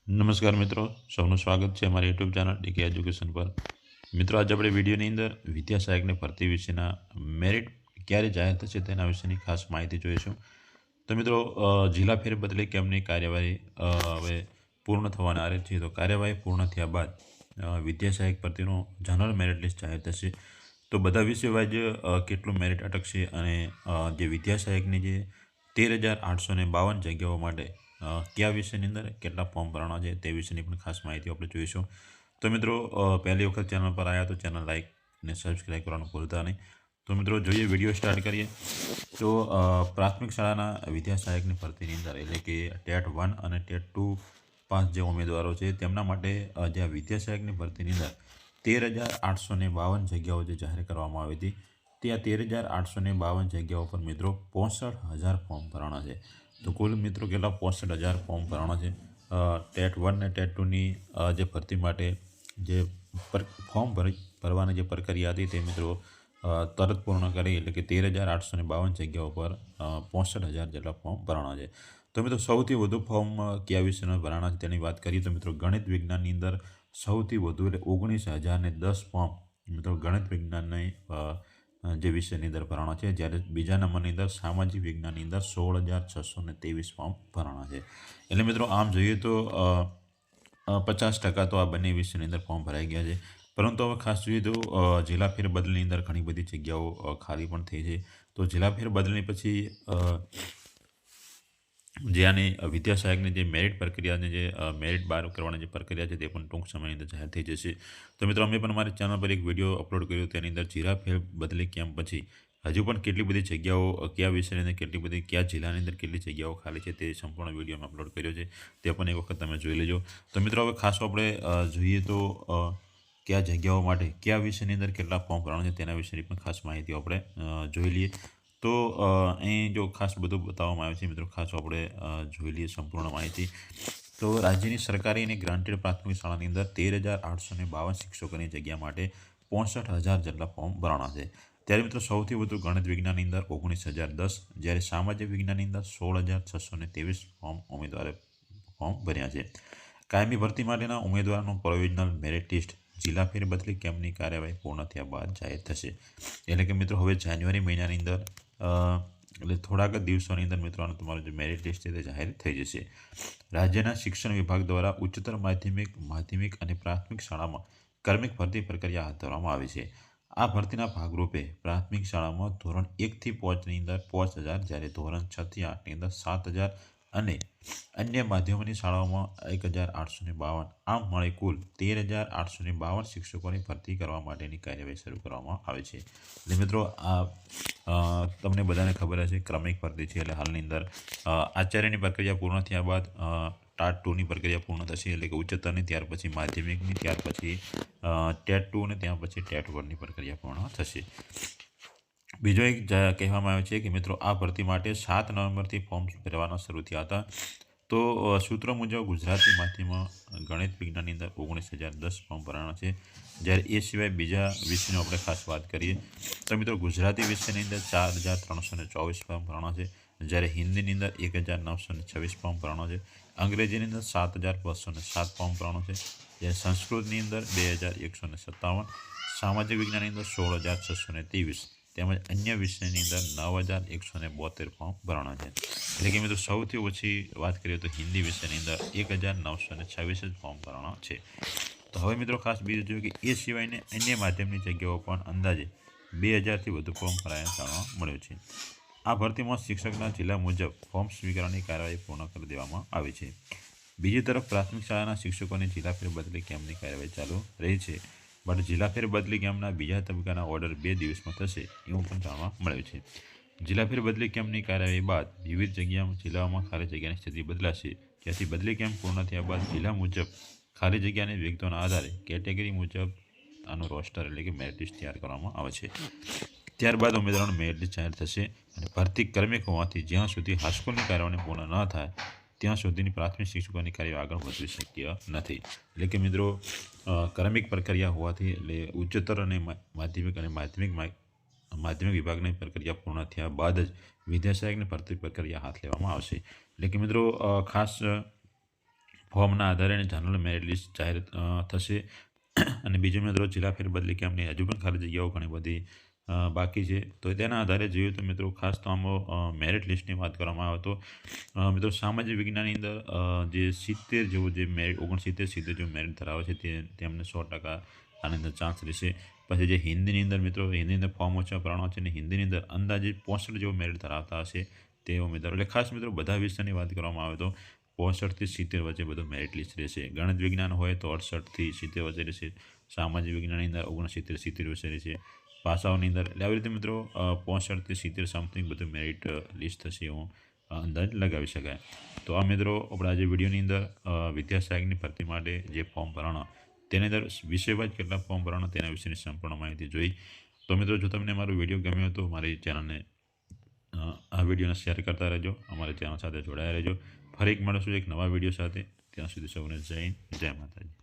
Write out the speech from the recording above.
નમસ્કાર મિત્રો, સૌનું સ્વાગત છે અમારી યુટ્યુબ ચેનલ ડીકે એજ્યુકેશન પર. મિત્રો, આજે આપણે વિડીયોની અંદર વિદ્યા સહાયકની ભરતી વિશેના મેરિટ ક્યારે જાહેર થશે તેના વિશેની ખાસ માહિતી જોઈશું. તો મિત્રો, જિલ્લા ફેરબદલી કેમ્પની કાર્યવાહી હવે પૂર્ણ થવાના આરે છે. તો કાર્યવાહી પૂર્ણ થયા બાદ વિદ્યા સહાયક ભરતીનું જનરલ મેરિટ લિસ્ટ જાહેર થશે. તો બધા વિષય વાઇઝ કેટલું મેરિટ અટકશે અને જે વિદ્યા સહાયકની જે 13,852 જગ્યાઓ માટે કયા વિષયની અંદર કેટલા ફોર્મ ભરવાના છે તે વિશેની પણ ખાસ માહિતી આપણે જોઈશું. તો મિત્રો, પહેલી વખત ચેનલ પર આવ્યા તો ચેનલ લાઈક અને સબસ્ક્રાઈબ કરવાનું ભૂલતા નહીં. તો મિત્રો, જોઈએ વિડીયો સ્ટાર્ટ કરીએ. તો પ્રાથમિક શાળાના વિદ્યા સહાયકની ભરતીની અંદર એટલે કે ટેટ 1 અને ટેટ 2 પાસ જે ઉમેદવારો છે તેમના માટે જે આ વિદ્યા સહાયકની ભરતીની અંદર 13,852 જગ્યાઓ જે જાહેર કરવામાં આવી હતી તે આ 13,852 જગ્યાઓ પર મિત્રો 65,000 ફોર્મ ભરવાના છે. તો કુલ મિત્રો કેટલા 65,000 ફોર્મ ભરવાના છે. ટેટ 1 ને ટેટ 2ની જે ભરતી માટે જે ફોર્મ ભરવાની જે પ્રક્રિયા હતી તે મિત્રો તરત પૂર્ણ કરી એટલે કે 13,852 જગ્યાઓ પર 65,000 જેટલા ફોર્મ ભરવાના છે. તો મિત્રો, સૌથી વધુ ફોર્મ કયા વિષયના ભરવાના છે તેની વાત કરીએ તો મિત્રો ગણિત વિજ્ઞાનની અંદર સૌથી વધુ એટલે 19,010 ફોર્મ મિત્રો ગણિત વિજ્ઞાનની જે વિષયની અંદર ભરવાના છે. જ્યારે બીજા નંબરની અંદર સામાજિક વિજ્ઞાનની અંદર 16,623 ફોર્મ ભરવાના છે. એટલે મિત્રો આમ જોઈએ તો 50% તો આ બંને વિષયની અંદર ફોર્મ ભરાઈ ગયા છે. પરંતુ હવે ખાસ જોઈએ તો જિલ્લા ફેરબદલની અંદર ઘણી બધી જગ્યાઓ ખાલી પણ થઈ છે. તો જિલ્લા ફેરબદલની પછી જે આની વિદ્યા સહાયકની જે મેરિટ પ્રક્રિયાની જે મેરિટ બહાર કરવાની જે પ્રક્રિયા છે તે પણ ટૂંક સમયની અંદર જાહેર થઈ જશે. તો મિત્રો, અમે પણ અમારી ચેનલ પર એક વિડીયો અપલોડ કર્યો તેની અંદર જિલ્લા ફેરબદલી કેમ્પ પછી હજુ પણ કેટલી બધી જગ્યાઓ કયા વિષયની અંદર કેટલી બધી કયા જિલ્લાની અંદર કેટલી જગ્યાઓ ખાલી છે તે સંપૂર્ણ વિડીયો અમે અપલોડ કર્યો છે. તે પણ એક વખત તમે જોઈ લેજો. તો મિત્રો, હવે ખાસ આપણે જોઈએ તો કયા જગ્યાઓ માટે કયા વિષયની અંદર કેટલા ફોર્મ ભરવાના છે તેના વિશેની પણ ખાસ માહિતી આપણે જોઈ લઈએ. તો અહીં જો ખાસ બધું બતાવવામાં આવ્યું છે મિત્રો, ખાસ આપણે જોઈ લઈએ સંપૂર્ણ માહિતી. તો રાજ્યની સરકારી અને ગ્રાન્ટેડ પ્રાથમિક શાળાની અંદર 13,852 શિક્ષકોની જગ્યા માટે 65,000 જેટલા ફોર્મ ભરવાના છે. ત્યારે મિત્રો સૌથી વધુ ગણિત વિજ્ઞાનની અંદર 19,010, જ્યારે સામાજિક વિજ્ઞાનની અંદર 16,623 ઉમેદવારે ફોર્મ ભર્યા છે. કાયમી ભરતી માટેના ઉમેદવારોનું પ્રોવિઝનલ મેરિટ લિસ્ટ જિલ્લા ફેરબદલી કેમ્પની કાર્યવાહી પૂર્ણ થયા બાદ જાહેર થશે. એટલે કે મિત્રો હવે જાન્યુઆરી મહિનાની અંદર એટલે થોડાક જ દિવસોની અંદર મિત્રો તમારું જે મેરિટ લિસ્ટ છે તે જાહેર થઈ જશે. રાજ્યના શિક્ષણ વિભાગ દ્વારા ઉચ્ચતર માધ્યમિક અને પ્રાથમિક શાળામાં કર્મિક ભરતી પ્રક્રિયા હાથ ધરવામાં આવી છે. આ ભરતીના ભાગરૂપે પ્રાથમિક શાળામાં ધોરણ 1 થી 5ની અંદર 5,000, જ્યારે ધોરણ 6 થી 8ની અંદર 7,000 અને અન્ય માધ્યમોની શાળાઓમાં 1,852, આમ મળી કુલ 13,852 શિક્ષકોની ભરતી કરવા માટેની કાર્યવાહી શરૂ કરવામાં આવે છે. એટલે મિત્રો, આ તમને બધાને ખબર હશે ક્રમિક ભરતી છે. એટલે હાલની અંદર આચાર્યની પ્રક્રિયા પૂર્ણ થયા બાદ ટાટ 2ની પ્રક્રિયા પૂર્ણ થશે એટલે કે ઉચ્ચતરની, ત્યાર પછી માધ્યમિકની, ત્યાર પછી ટેટ 2 અને ત્યાં પછી ટેટ 1ની પ્રક્રિયા પૂર્ણ થશે. બીજો એક કહેવામાં આવે છે કે મિત્રો આ ભરતી માટે 7 નવેમ્બરથી ફોર્મ ભરવાના શરૂ થયા હતા. તો સૂત્રો મુજબ ગુજરાતી માધ્યમમાં ગણિત વિજ્ઞાનની અંદર 19,010 ફોર્મ ભરવાના છે. જ્યારે એ સિવાય બીજા વિષયની આપણે ખાસ વાત કરીએ તો મિત્રો ગુજરાતી વિષયની અંદર 4,324 ફોર્મ ભરવાના છે. જ્યારે હિન્દીની અંદર 1,926 ફોર્મ ભરવાના છે. અંગ્રેજીની અંદર 7,207 ફોર્મ ભરવાના છે. જ્યારે સંસ્કૃતની અંદર 2,157, સામાજિક વિજ્ઞાનની અંદર 16,623 તેમજ અન્ય વિષયની અંદર 9,172 ફોર્મ ભરવાના છે. એટલે કે મિત્રો સૌથી ઓછી વાત કરીએ તો હિન્દી વિષયની અંદર 1,926 જ ફોર્મ ભરવાના છે. તો હવે મિત્રો ખાસ બીજું જોયું કે એ સિવાયને અન્ય માધ્યમની જગ્યાઓ પણ અંદાજે 2,000થી વધુ ફોર્મ ભરાયા જાણવા મળ્યું છે. આ ભરતીમાં શિક્ષકના જિલ્લા મુજબ ફોર્મ સ્વીકારવાની કાર્યવાહી પૂર્ણ કરી દેવામાં આવી છે. બીજી તરફ પ્રાથમિક શાળાના શિક્ષકોની જિલ્લા ફેરબદલી કેમ્પની કાર્યવાહી ચાલુ રહી છે. બટ જિલ્લા ફેરબદલી કેમ્પના બીજા તબક્કાના ઓર્ડર 2 દિવસમાં થશે એવું પણ જાણવા મળ્યું છે. જિલ્લા ફેરબદલી કેમ્પની કાર્યવાહી બાદ વિવિધ જિલ્લાઓમાં ખાલી જગ્યાની સ્થિતિ બદલાશે. જેથી બદલી કેમ્પ પૂર્ણ થયા બાદ જિલ્લા મુજબ ખાલી જગ્યાની વિગતોના આધારે કેટેગરી મુજબ આનું રોસ્ટર એટલે કે મેરિટ લિસ્ટ તૈયાર કરવામાં આવે છે. ત્યારબાદ ઉમેદવારોનું મેરિટ લિસ્ટ જાહેર થશે અને ભરતી ક્રમિક હોવાથી જ્યાં સુધી હાઈસ્કૂલની કાર્યવાહી પૂર્ણ ન થાય ત્યાં સુધીની પ્રાથમિક શિક્ષકોની કાર્યવાહી આગળ વધવી શક્ય નથી. એટલે કે મિત્રો ક્રમિક પ્રક્રિયા હોવાથી એટલે ઉચ્ચતર અને માધ્યમિક વિભાગની પ્રક્રિયા પૂર્ણ થયા બાદ જ વિદ્યા સહાયકની ભરતી પ્રક્રિયા હાથ લેવામાં આવશે. એટલે કે મિત્રો ખાસ ફોર્મના આધારે જનરલ મેરિટ લિસ્ટ જાહેર થશે. અને બીજું મિત્રો જિલ્લા ફેરબદલી કેમ્પની હજુ પણ ખાલી જગ્યાઓ ઘણી બધી બાકી છે. તો તેના આધારે જોઈએ તો મિત્રો ખાસ તો આમાં મેરિટ લિસ્ટની વાત કરવામાં આવે તો મિત્રો સામાજિક વિજ્ઞાનની અંદર જે 70 જેવું જે મેરિટ 69-70 જેવું મેરિટ ધરાવે છે તેમને 100% આની અંદર ચાન્સ રહેશે. પછી જે હિન્દીની અંદર મિત્રો હિન્દીની અંદર ફોર્મ ઓછા પ્રમાણમાં છે અને હિન્દીની અંદર અંદાજે 65 જેવો મેરિટ ધરાવતા હશે તે ઉમેદવારો. એટલે ખાસ મિત્રો બધા વિષયની વાત કરવામાં આવે તો 65 થી 70 વચ્ચે બધું મેરિટ લિસ્ટ રહેશે. ગણિત વિજ્ઞાન હોય તો 68 થી 70 વચ્ચે રહેશે. સામાજિક વિજ્ઞાનની અંદર 69-70 વચ્ચે રહેશે. ભાષાઓની અંદર એટલે આવી રીતે મિત્રો 65 થી 70 સમથિંગ બધું મેરિટ લિસ્ટ થશે એવું અંદાજ લગાવી શકાય. તો આ મિત્રો આપણા જે વિડીયોની અંદર વિદ્યા સહાયકની ભરતી માટે જે ફોર્મ ભરવાના તેની અંદર વિષયવાઇઝ કેટલા ફોર્મ ભરવાના તેના વિશેની સંપૂર્ણ માહિતી જોઈ. તો મિત્રો જો તમને મારો વિડીયો ગમ્યો તો મારી ચેનલને આ વિડીયોને શેર કરતા રહેજો. અમારી ચેનલ સાથે જોડાયા રહેજો. ફરી એક મળીશું એક નવા વિડીયો સાથે. ત્યાં સુધી સૌને જય હિન્દ, જય માતાજી.